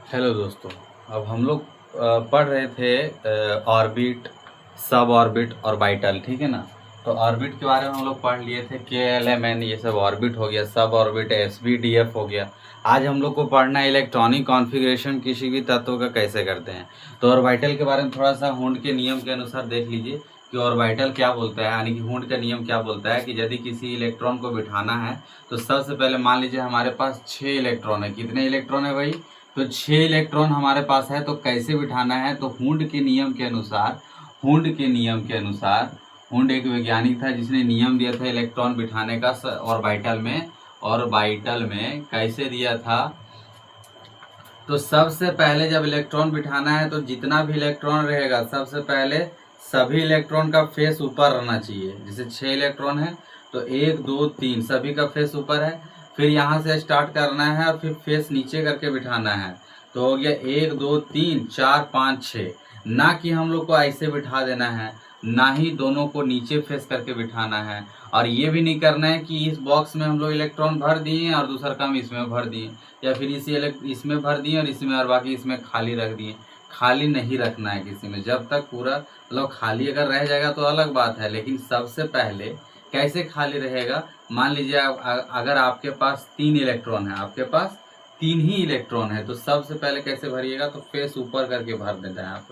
Hello दोस्तों। अब हम लोग पढ़ रहे थे ऑर्बिट, सब ऑर्बिट और बाइटल, ठीक है ना। तो ऑर्बिट के बारे में हम लोग पढ़ लिए थे, के एल एम एन, ये सब ऑर्बिट हो गया, सब orbit S B D F हो गया। आज हम लोग को पढ़ना है इलेक्ट्रॉनिक कॉन्फ़िगरेशन किसी भी तत्व का कैसे करते हैं। तो ऑर्बिटल के बारे में थोड़ा सा हुंड के नियम के अनुसार देख लीजिए कि ऑर्बिटल क्या बोलता है, यानी कि हुंड का नियम क्या बोलता है कि यदि किसी इलेक्ट्रॉन को बिठाना है तो सबसे पहले मान लीजिए हमारे पास 6 इलेक्ट्रॉन है। कितने इलेक्ट्रॉन है भाई? तो 6 इलेक्ट्रॉन हमारे पास है। तो कैसे बिठाना है? तो हुंड के नियम के अनुसार, हुंड के नियम के अनुसार, हुंड एक वैज्ञानिक था जिसने नियम दिया था इलेक्ट्रॉन बिठाने का ऑर्बिटल में। ऑर्बिटल में कैसे दिया था? तो सबसे पहले जब इलेक्ट्रॉन बिठाना है तो जितना भी इलेक्ट्रॉन रहेगा सबसे पहले सभी इलेक्ट्रॉन का फेस ऊपर रहना चाहिए। जैसे 6 इलेक्ट्रॉन है तो 1 2 3 सभी का फेस ऊपर है। फिर यहाँ से स्टार्ट करना है और फिर फेस नीचे करके बिठाना है। तो हो गया 1 2 3 4 5 6। ना कि हम लोग को ऐसे बिठा देना है, ना ही दोनों को नीचे फेस करके बिठाना है। और ये भी नहीं करना है कि इस बॉक्स में हम लोग इलेक्ट्रॉन भर दिए और दूसरा काम इसमें भर दिए, या फिर इसमें भर दिए और इसमें और बाकी इसमें खाली रख दिए। खाली नहीं रखना है किसी में। जब तक पूरा मतलब खाली अगर रह जाएगा तो अलग बात है, लेकिन सबसे पहले कैसे खाली रहेगा? मान लीजिए अगर आपके पास 3 इलेक्ट्रॉन है, आपके पास 3 ही इलेक्ट्रॉन है, तो सबसे पहले कैसे भरिएगा? तो फेस ऊपर करके भर देना है आप।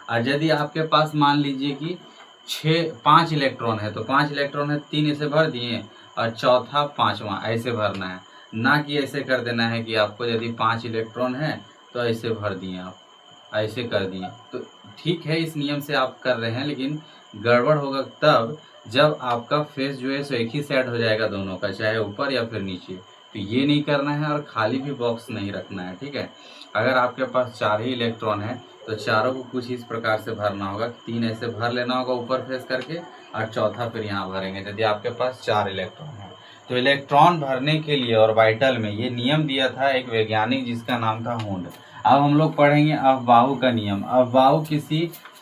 और यदि आपके पास मान लीजिए कि 5 इलेक्ट्रॉन है, तो 5 इलेक्ट्रॉन है, 3 ऐसे भर दिए और चौथा पांचवा ऐसे भरना है। ना कि ऐसे कर देना है कि आपको यदि 5 इलेक्ट्रॉन है तो ऐसे भर दिए, आप ऐसे कर दिए। तो ठीक है, इस नियम से आप कर रहे हैं, लेकिन गड़बड़ होगा तब जब आपका फेस जो है सो एक ही साइड हो जाएगा दोनों का, चाहे ऊपर या फिर नीचे। तो ये नहीं करना है और खाली भी बॉक्स नहीं रखना है, ठीक है। अगर आपके पास 4 ही इलेक्ट्रॉन है तो चारों को कुछ इस प्रकार से भरना होगा। 3 ऐसे भर लेना होगा ऊपर फेस करके और चौथा फिर यहाँ भरेंगे यदि आपके पास 4 इलेक्ट्रॉन है। तो इलेक्ट्रॉन भरने के लिए ऑर्बिटल में ये नियम दिया था एक वैज्ञानिक जिसका नाम था हुंड। अब हम लोग पढ़ेंगे अफबाऊ का नियम।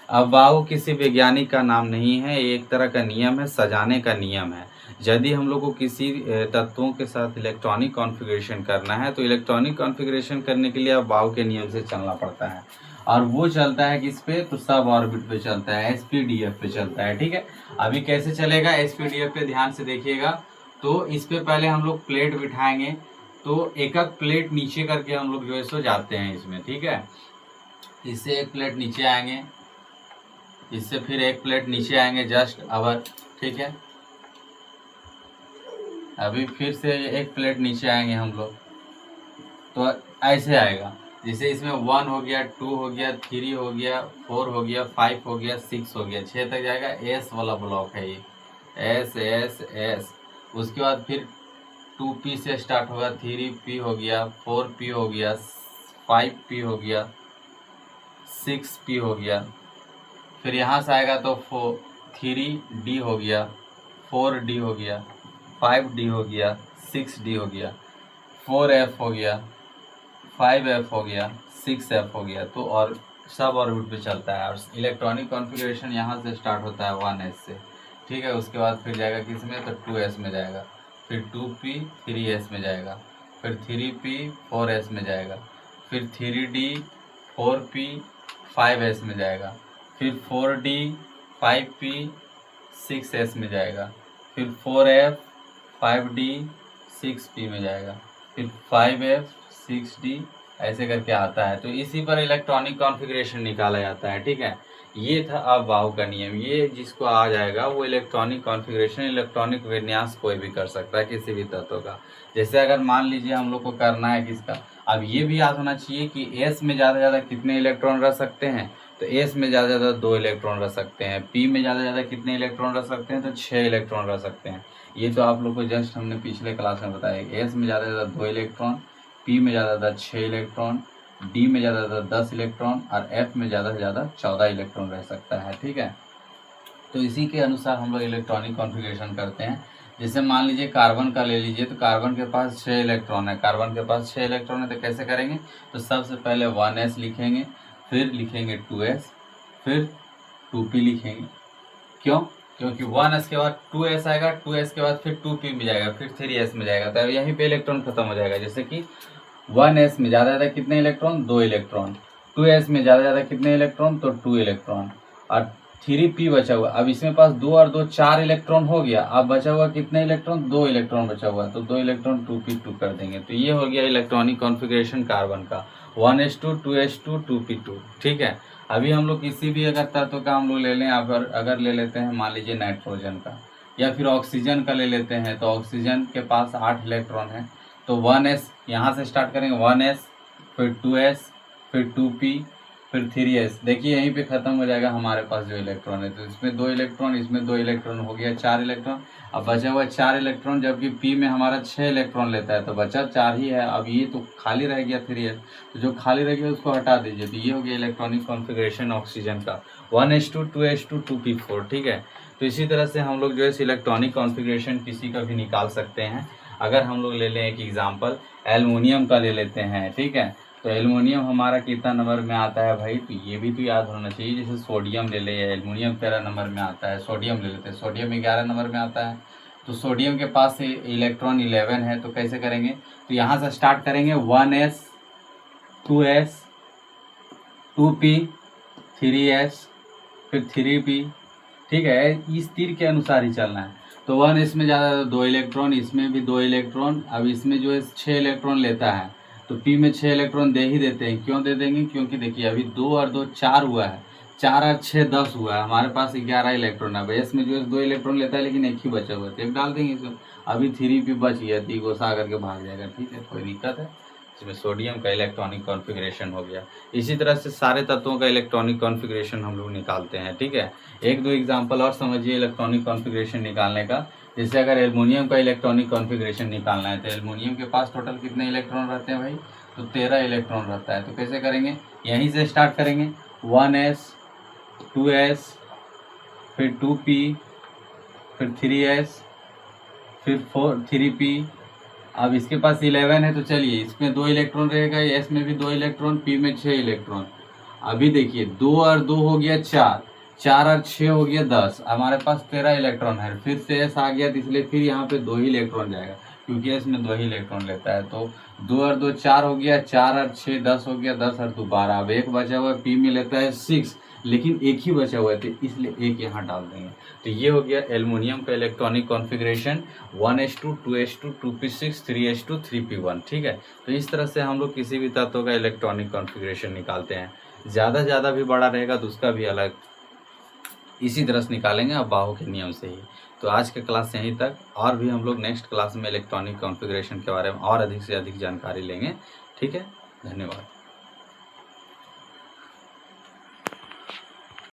अफबाऊ किसी वैज्ञानिक का नाम नहीं है, ये एक तरह का नियम है, सजाने का नियम है। यदि हम लोग को किसी तत्वों के साथ इलेक्ट्रॉनिक कॉन्फ़िगरेशन करना है तो इलेक्ट्रॉनिक कॉन्फ़िगरेशन करने के लिए अफबाऊ के नियम से चलना पड़ता है। और वो चलता है किस पे? तो सब ऑर्बिट पे चलता है, एसपीडीएफ पे चलता है, ठीक है। अभी कैसे चलेगा एसपीडीएफ पे, ध्यान से देखिएगा। तो इस पे पहले हम लोग प्लेट बिठाएंगे, तो एक एक प्लेट नीचे करके हम लोग जो है सो जाते हैं इसमें, ठीक है। इससे एक प्लेट नीचे आएंगे, इससे फिर एक प्लेट नीचे आएंगे जस्ट अवर, ठीक है। अभी फिर से एक प्लेट नीचे आएंगे हम लोग, तो ऐसे आएगा। जैसे इसमें 1 हो गया, 2 हो गया, 3 हो गया, 4 हो गया, 5 हो गया, 6 हो गया, 6 तक जाएगा। एस वाला ब्लॉक है ये, एस एस एस। उसके बाद फिर 2P से स्टार्ट होगा, 3P हो गया, 4P हो गया, 5P हो गया, 6P हो गया। फिर यहाँ से आएगा तो 3D हो गया, 4D हो गया, 5D हो गया, 6D हो गया, 4F हो गया, 5F हो गया, 6F हो गया। तो और सब ऑर्बिट पे चलता है। और इलेक्ट्रॉनिक कॉन्फ़िगरेशन यहाँ से स्टार्ट होता है 1s से, ठीक है। उसके बाद फिर जाएगा किस में? तो 2s में जाएगा, फिर 2P 3s में जाएगा, फिर 3P 4s में जाएगा, फिर 3D 4P 5s में जाएगा, फिर 4D 5P 6s में जाएगा, फिर 4F 5D 6P में जाएगा, फिर 5F 6D ऐसे करके आता है। तो इसी पर इलेक्ट्रॉनिक कॉन्फ़िगरेशन निकाला जाता है, ठीक है। ये था अफबाऊ का नियम। ये जिसको आ जाएगा वो इलेक्ट्रॉनिक कॉन्फ़िगरेशन, इलेक्ट्रॉनिक विन्यास कोई भी कर सकता है किसी भी तत्व का। जैसे अगर मान लीजिए हम लोग को करना है किसका, अब ये भी याद होना चाहिए कि एस में ज़्यादा से ज़्यादा कितने इलेक्ट्रॉन रह सकते हैं? तो एस में ज़्यादा से ज़्यादा 2 इलेक्ट्रॉन रह सकते हैं। पी में ज़्यादा से ज़्यादा कितने इलेक्ट्रॉन रह सकते हैं? तो 6 इलेक्ट्रॉन रह सकते हैं। ये तो आप लोग को जस्ट हमने पिछले क्लास में बताया। एस में ज़्यादा से ज़्यादा 2 इलेक्ट्रॉन, पी में ज़्यादा से ज़्यादा 6 इलेक्ट्रॉन, डी में ज़्यादा से ज़्यादा 10 इलेक्ट्रॉन और एफ में ज़्यादा से ज़्यादा 14 इलेक्ट्रॉन रह सकता है, ठीक है। तो इसी के अनुसार हम लोग इलेक्ट्रॉनिक कॉन्फ़िगरेशन करते हैं। जैसे मान लीजिए कार्बन का ले लीजिए, तो कार्बन के पास 6 इलेक्ट्रॉन है, कार्बन के पास 6 इलेक्ट्रॉन है। तो कैसे करेंगे? तो सबसे पहले 1s लिखेंगे, फिर लिखेंगे 2s, फिर 2p लिखेंगे। क्यों? क्योंकि 1s के बाद 2s आएगा, 2s के बाद फिर 2p में जाएगा, फिर 3s में जाएगा, तो यहीं पे इलेक्ट्रॉन खत्म हो जाएगा। जैसे कि 1s में ज़्यादा ज़्यादा कितने इलेक्ट्रॉन, 2 इलेक्ट्रॉन। 2s में ज़्यादा ज़्यादा कितने इलेक्ट्रॉन, तो 2 इलेक्ट्रॉन। और 3p बचा हुआ, अब इसमें पास 2 और 2 4 इलेक्ट्रॉन हो गया, अब बचा हुआ कितने इलेक्ट्रॉन, 2 इलेक्ट्रॉन बचा हुआ, तो 2 इलेक्ट्रॉन 2p2 कर देंगे। तो ये हो गया इलेक्ट्रॉनिक कॉन्फ़िगरेशन कार्बन का 1s2 2s2 2p2। ठीक है। अभी हम लोग किसी भी अगर तत्व का हम लोग ले लें, अगर ले लेते हैं मान लीजिए नाइट्रोजन का या फिर ऑक्सीजन का ले लेते हैं, तो ऑक्सीजन के पास 8 इलेक्ट्रॉन है। तो 1s यहाँ से स्टार्ट करेंगे, 1s फिर 2s फिर 2p फिर 3s। देखिए यहीं पे ख़त्म हो जाएगा हमारे पास जो इलेक्ट्रॉन है। तो इसमें 2 इलेक्ट्रॉन, इसमें 2 इलेक्ट्रॉन, हो गया 4 इलेक्ट्रॉन। अब बचा हुआ 4 इलेक्ट्रॉन, जबकि p में हमारा 6 इलेक्ट्रॉन लेता है, तो बचा 4 ही है। अब ये तो खाली रह गया 3s, तो जो खाली रह गया उसको हटा दीजिए। तो ये हो गया इलेक्ट्रॉनिक कॉन्फ़िगरेशन ऑक्सीजन का 1s2 2s2 2p4। ठीक है। तो इसी तरह से हम लोग जो है इलेक्ट्रॉनिक कॉन्फ़िगरेशन किसी का भी निकाल सकते हैं। अगर हम लोग ले लें एक एग्जांपल एल्युमिनियम का ले लेते हैं। ठीक है। तो एल्युमिनियम हमारा कितना नंबर में आता है भाई, तो ये भी तो याद होना चाहिए। जैसे सोडियम ले ले, एल्युमिनियम 13 नंबर में आता है। सोडियम ले लेते हैं, सोडियम 11 नंबर में आता है। तो सोडियम के पास इलेक्ट्रॉन 11 है। तो कैसे करेंगे, तो यहाँ से स्टार्ट करेंगे 1s 2s 2p 3s फिर 3p। ठीक है, इस तीर के अनुसार ही चलना है। तो 1s में ज़्यादा 2 इलेक्ट्रॉन, इसमें भी 2 इलेक्ट्रॉन। अब इसमें जो है 6 इलेक्ट्रॉन लेता है, तो p में 6 इलेक्ट्रॉन दे ही देते हैं। क्यों दे देंगे, क्योंकि देखिए अभी 2 और 2 4 हुआ है, 4 और 6 10 हुआ है, हमारे पास 11 इलेक्ट्रॉन है। s में जो है 2 इलेक्ट्रॉन लेता है, लेकिन एक ही बचा हुआ है, तो एक डाल देंगे इसमें। अभी 3p बच गया, तो गोसा करके भाग जाएगा। ठीक है, कोई दिक्कत है। इसमें सोडियम का इलेक्ट्रॉनिक कॉन्फ़िगरेशन हो गया। इसी तरह से सारे तत्वों का इलेक्ट्रॉनिक कॉन्फ़िगरेशन हम लोग निकालते हैं। ठीक है। एक दो एग्जांपल और समझिए इलेक्ट्रॉनिक कॉन्फ़िगरेशन निकालने का। जैसे अगर एल्युमिनियम का इलेक्ट्रॉनिक कॉन्फ़िगरेशन निकालना है, तो एल्युमिनियम के पास टोटल कितने इलेक्ट्रॉन रहते हैं भाई, तो 13 इलेक्ट्रॉन रहता है। तो कैसे करेंगे, यहीं से स्टार्ट करेंगे 1s 2s फिर 2p फिर 3s फिर 3p। अब इसके पास 11 है, तो चलिए इसमें 2 इलेक्ट्रॉन रहेगा, s में भी 2 इलेक्ट्रॉन, p में 6 इलेक्ट्रॉन। अभी देखिए 2 और 2 हो गया 4, 4 और 6 हो गया 10, हमारे पास 13 इलेक्ट्रॉन है। फिर से s आ गया, तो इसलिए फिर यहाँ पे 2 ही इलेक्ट्रॉन जाएगा, क्योंकि s में 2 ही इलेक्ट्रॉन लेता है। तो 2 और 2 4 हो गया, 4 और 6 10 हो गया, 10 और 2 12। अब एक बचा हुआ है, p में लेता है 6, लेकिन एक ही बचा हुआ है, तो इसलिए एक यहाँ डाल देंगे। तो ये हो गया एल्युमिनियम का electronic configuration 1s2 2s2 2p6 3s2 3p1। ठीक है। तो इस तरह से हम लोग किसी भी तत्व का इलेक्ट्रॉनिक कॉन्फ़िगरेशन निकालते हैं। ज़्यादा भी बड़ा रहेगा तो उसका भी अलग इसी तरह से निकालेंगे, अब बाहो के नियम से ही। तो आज के क्लास यहीं तक, और भी हम लोग नेक्स्ट क्लास में इलेक्ट्रॉनिक कॉन्फ़िगरेशन के बारे में और अधिक से अधिक जानकारी लेंगे। ठीक है, धन्यवाद।